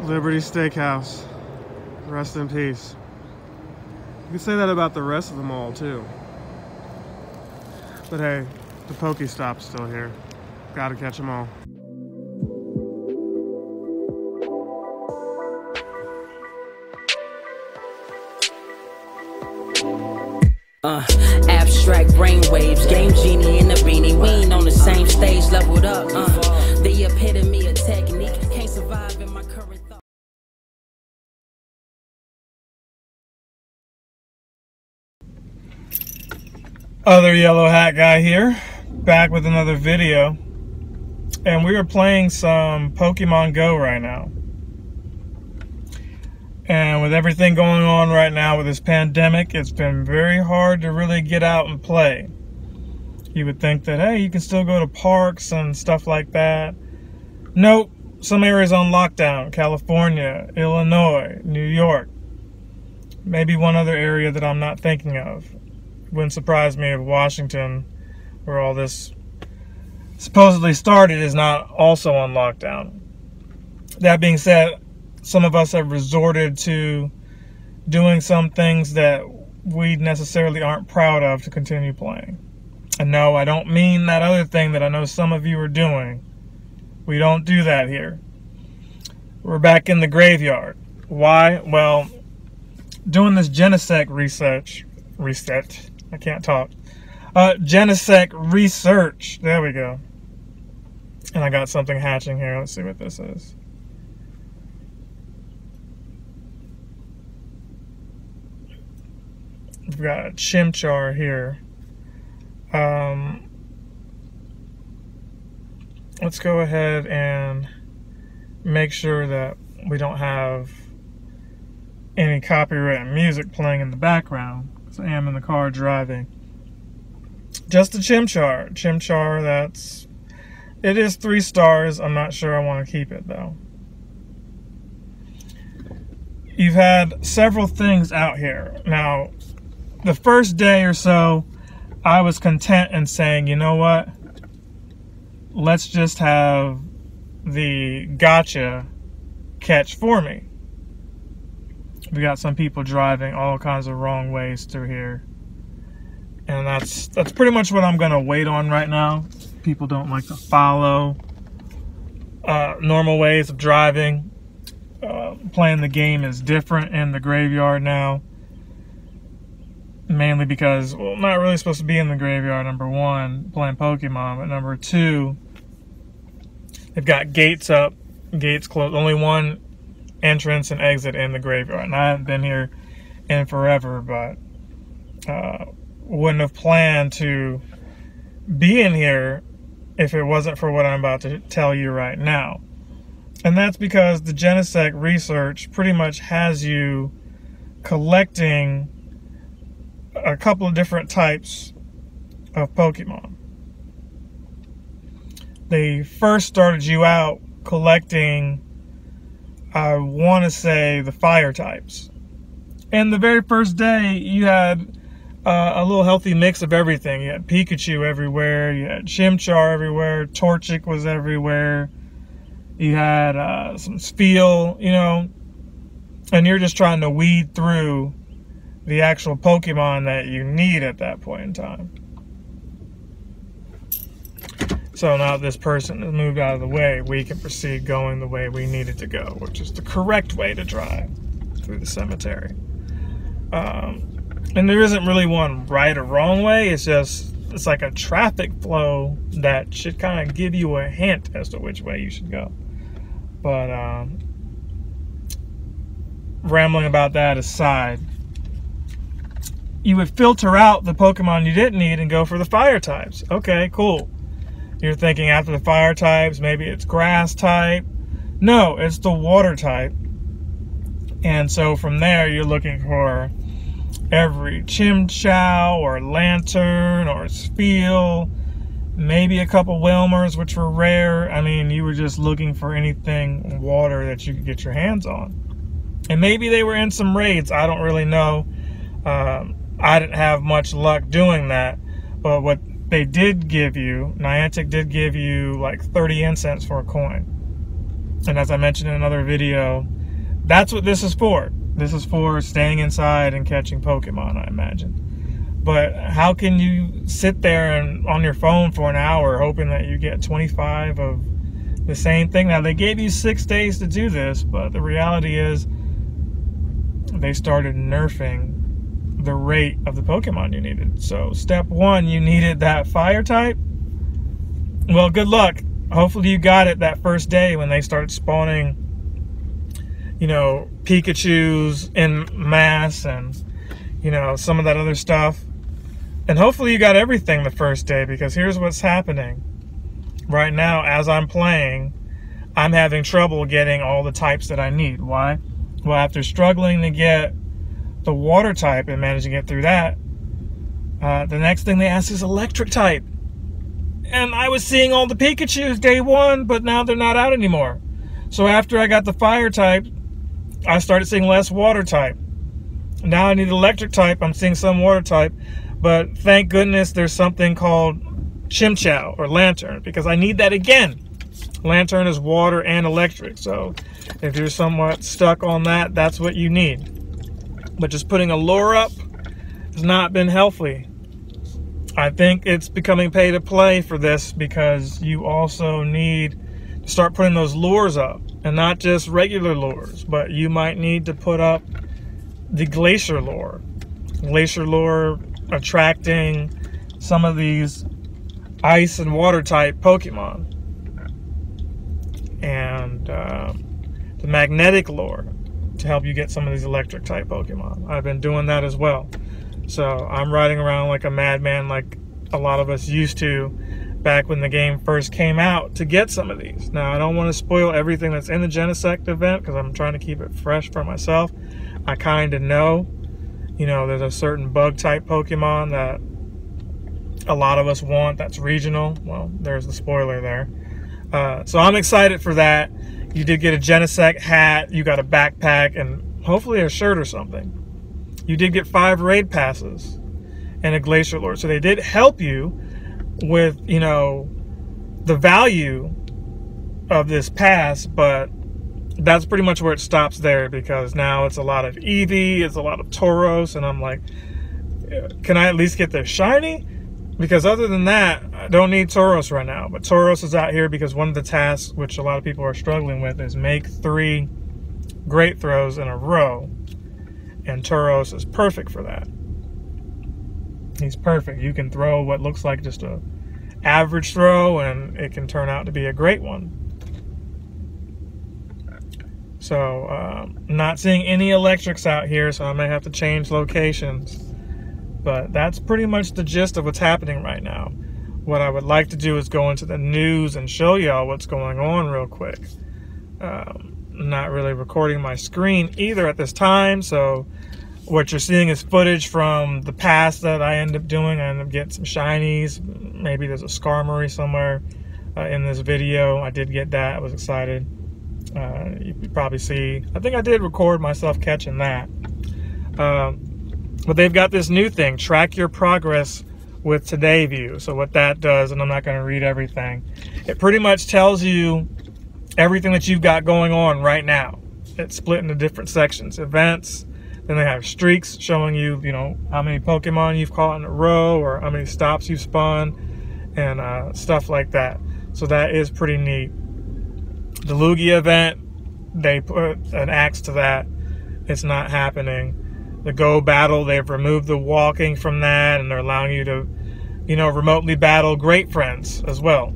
Liberty Steakhouse. Rest in peace. You can say that about the rest of the mall too. But hey, the Pokestop's still here. Gotta catch them all. Abstract brainwaves, game genie in the beanie. We ain't on the same stage, leveled up. The epitome of technique, can't survive in my current thought. Other yellow hat guy here, back with another video. And we are playing some Pokemon Go right now. And with everything going on right now with this pandemic, it's been very hard to really get out and play. You would think that, hey, you can still go to parks and stuff like that. Nope. Some areas on lockdown. California, Illinois, New York. Maybe one other area that I'm not thinking of. Wouldn't surprise me if Washington, where all this supposedly started, is not also on lockdown. That being said, some of us have resorted to doing some things that we necessarily aren't proud of to continue playing. And no, I don't mean that other thing that I know some of you are doing. We don't do that here. We're back in the graveyard. Why? Well, doing this Genesect Genesect research. There we go. And I got something hatching here. Let's see what this is. We've got a Chimchar here. Let's go ahead and make sure that we don't have any copyrighted music playing in the background, because I am in the car driving. Just a Chimchar. Chimchar, it is 3 stars. I'm not sure I want to keep it though. You've had several things out here. Now, the first day or so, I was content in saying, you know what? Let's just have the gotcha catch for me. We got some people driving all kinds of wrong ways through here. And that's pretty much what I'm going to wait on right now. People don't like to follow normal ways of driving. Playing the game is different in the graveyard now. Mainly because, well, I'm not really supposed to be in the graveyard, number one, playing Pokemon, but number two, they've got gates up, gates closed, only one entrance and exit in the graveyard. And I haven't been here in forever, but wouldn't have planned to be in here if it wasn't for what I'm about to tell you right now. And that's because the Genesect research pretty much has you collecting a couple of different types of Pokemon. They first started you out collecting, I want to say, the fire types. And the very first day, you had a little healthy mix of everything. You had Pikachu everywhere, you had Chimchar everywhere, Torchic was everywhere, you had some Spheal, you know, and you're just trying to weed through the actual Pokemon that you need at that point in time. So now this person has moved out of the way, we can proceed going the way we needed to go, which is the correct way to drive through the cemetery. And there isn't really one right or wrong way. It's like a traffic flow that should kind of give you a hint as to which way you should go. But rambling about that aside, you would filter out the Pokemon you didn't need and go for the fire types. Okay, cool. You're thinking after the fire types, maybe it's grass type. No, it's the water type. And so from there, you're looking for every Chimchar or Lantern or Spheal, maybe a couple Wilmers, which were rare. I mean, you were just looking for anything water that you could get your hands on. And maybe they were in some raids. I don't really know. I didn't have much luck doing that. But what they did give you, Niantic did give you like 30 incense for a coin. And as I mentioned in another video, that's what this is for. This is for staying inside and catching Pokemon, I imagine. But how can you sit there and on your phone for an hour hoping that you get 25 of the same thing? Now, they gave you 6 days to do this, but the reality is they started nerfing the rate of the Pokemon you needed. So step 1, you needed that fire type. Well, good luck. Hopefully you got it that first day when they started spawning, you know, Pikachus en masse and, you know, some of that other stuff. And hopefully you got everything the first day, because here's what's happening. Right now, as I'm playing, I'm having trouble getting all the types that I need. Why? Well, after struggling to get the water type and managing to get through that, the next thing they ask is electric type. And I was seeing all the Pikachus day 1, but now they're not out anymore. So after I got the fire type, I started seeing less water type. Now I need electric type. I'm seeing some water type. But thank goodness there's something called Chimchar or Lantern, because I need that again. Lantern is water and electric. So if you're somewhat stuck on that, that's what you need. But just putting a lure up has not been healthy. I think it's becoming pay to play for this, because you also need to start putting those lures up, and not just regular lures, but you might need to put up the glacier lure. Glacier lure attracting some of these ice and water type Pokemon, and the magnetic lure to help you get some of these electric type Pokemon. I've been doing that as well. So I'm riding around like a madman, like a lot of us used to back when the game first came out, to get some of these. Now, I don't want to spoil everything that's in the Genesect event, because I'm trying to keep it fresh for myself. I kind of know, you know, there's a certain bug type Pokemon that a lot of us want that's regional. Well, there's the spoiler there. So I'm excited for that. You did get a Genesect hat, you got a backpack, and hopefully a shirt or something. You did get 5 raid passes and a glacier lure. So they did help you with, you know, the value of this pass, but that's pretty much where it stops there, because now it's a lot of Eevee, it's a lot of Tauros, and I'm like, can I at least get the shiny? Because other than that, I don't need Tauros right now. But Tauros is out here because one of the tasks, which a lot of people are struggling with, is make 3 great throws in a row. And Tauros is perfect for that. He's perfect. You can throw what looks like just a average throw, and it can turn out to be a great one. So, not seeing any electrics out here, so I may have to change locations. But that's pretty much the gist of what's happening right now. What I would like to do is go into the news and show y'all what's going on real quick. Not really recording my screen either at this time, so what you're seeing is footage from the past that I end up doing. I end up getting some shinies. Maybe there's a Skarmory somewhere in this video. I did get that. I was excited. You could probably see, I think I did record myself catching that. But they've got this new thing, track your progress with Today View. So what that does, and I'm not going to read everything, it pretty much tells you everything that you've got going on right now. It's split into different sections. Events, then they have streaks showing you, you know, how many Pokemon you've caught in a row, or how many stops you've spun, and stuff like that. So that is pretty neat. The Lugia event, they put an axe to that. It's not happening. The Go Battle, they've removed the walking from that, and they're allowing you to, you know, remotely battle great friends as well.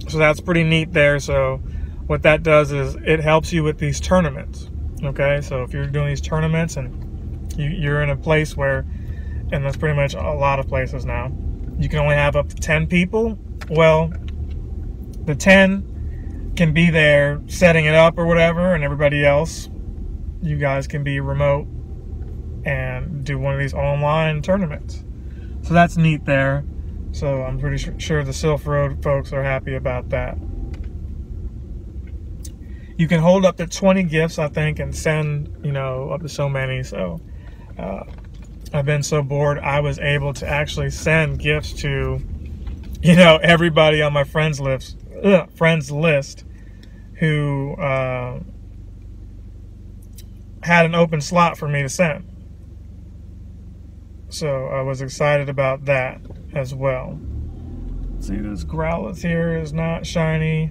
So that's pretty neat there. So what that does is it helps you with these tournaments. Okay, so if you're doing these tournaments and you're in a place where, and that's pretty much a lot of places now, you can only have up to 10 people. Well, the 10 can be there setting it up or whatever, and everybody else, you guys can be remote and do one of these online tournaments. So that's neat there. So I'm pretty sure the Sylph Road folks are happy about that. You can hold up to 20 gifts, I think, and send, you know, up to so many. So I've been so bored, I was able to actually send gifts to, you know, everybody on my friends list. who had an open slot for me to send. So I was excited about that as well. See, this Growlithe here is not shiny.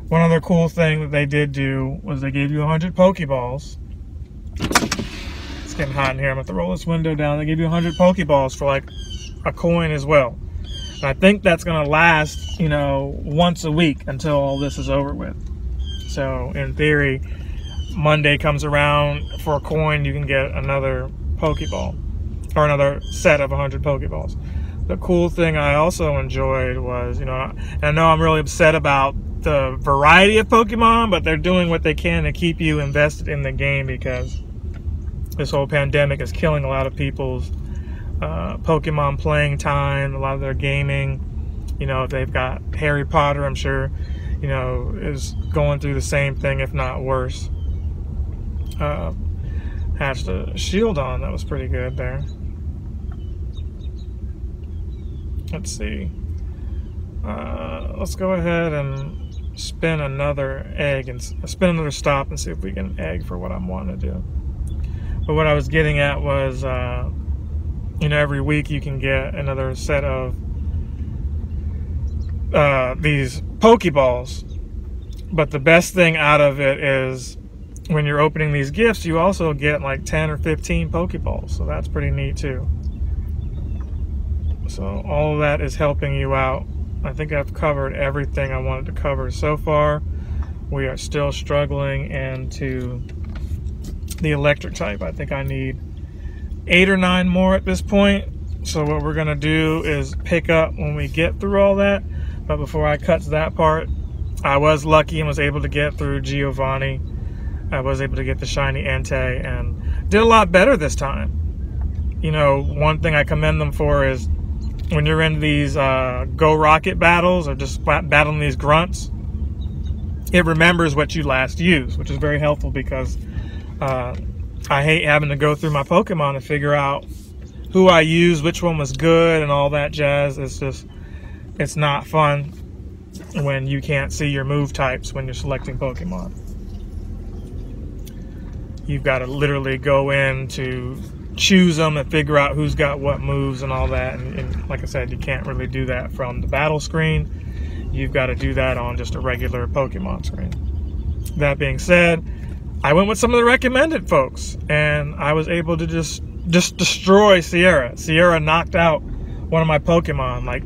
One other cool thing that they did do was they gave you 100 Pokeballs. It's getting hot in here. I'm going to have to roll this window down. They gave you 100 Pokeballs for like a coin as well. And I think that's going to last, you know, once a week until all this is over with. So in theory, Monday comes around, for a coin you can get another Pokeball, or another set of 100 Pokeballs. The cool thing I also enjoyed was, you know, and I know I'm really upset about the variety of Pokemon, but they're doing what they can to keep you invested in the game, because this whole pandemic is killing a lot of people's Pokemon playing time, a lot of their gaming. You know, if they've got Harry Potter, I'm sure, you know, is going through the same thing, if not worse. Hatched a shield on, that was pretty good there. Let's see. Let's go ahead and spin another egg and spin another stop and see if we get an egg for what I'm wanting to do. But what I was getting at was, you know, every week you can get another set of these Pokeballs. But the best thing out of it is when you're opening these gifts, you also get like 10 or 15 Pokeballs. So that's pretty neat too. So all of that is helping you out. I think I've covered everything I wanted to cover so far. We are still struggling into the electric type. I think I need 8 or 9 more at this point. So what we're gonna do is pick up when we get through all that. But before I cut to that part, I was lucky and was able to get through Giovanni. I was able to get the shiny Entei and did a lot better this time. You know, one thing I commend them for is when you're in these Go Rocket battles or just battling these grunts, it remembers what you last used, which is very helpful, because I hate having to go through my Pokemon and figure out who I used, which one was good, and all that jazz. It's just, it's not fun when you can't see your move types when you're selecting Pokemon. You've got to literally go in to choose them and figure out who's got what moves and all that. And like I said, you can't really do that from the battle screen. You've got to do that on just a regular Pokemon screen. That being said, I went with some of the recommended folks, and I was able to just destroy Sierra. Sierra knocked out one of my Pokemon. Like,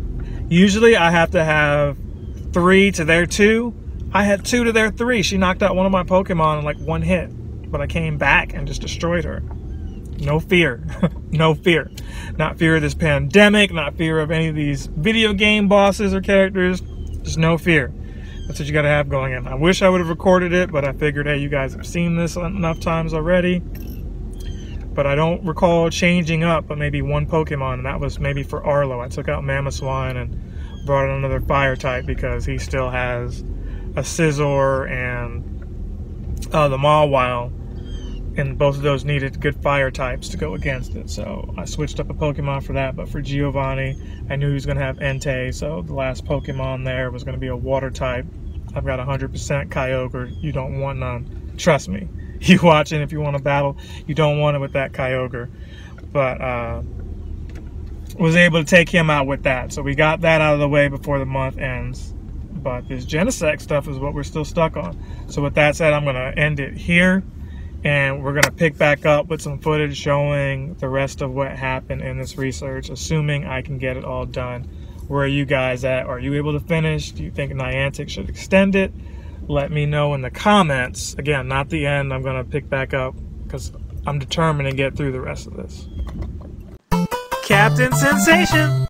usually I have to have 3 to their 2. I had 2 to their 3. She knocked out one of my Pokemon in like 1 hit. But I came back and just destroyed her. No fear. No fear. Not fear of this pandemic, not fear of any of these video game bosses or characters. Just no fear. That's what you got to have going in. I wish I would have recorded it, but I figured, hey, you guys have seen this enough times already. But I don't recall changing up but maybe 1 Pokemon, and that was maybe for Arlo. I took out Mamoswine and brought in another fire type because he still has a Scizor and the Mawile, and both of those needed good fire types to go against it. So I switched up a Pokemon for that. But for Giovanni, I knew he was going to have Entei, so the last Pokemon there was going to be a water type. I've got 100% Kyogre. You don't want none. Trust me. You watching, if you want to battle, you don't want it with that Kyogre. But was able to take him out with that. So we got that out of the way before the month ends. But this Genesect stuff is what we're still stuck on. So with that said, I'm going to end it here. And we're going to pick back up with some footage showing the rest of what happened in this research, assuming I can get it all done. Where are you guys at? Are you able to finish? Do you think Niantic should extend it? Let me know in the comments. Again, not the end. I'm going to pick back up because I'm determined to get through the rest of this. Captain Sensation!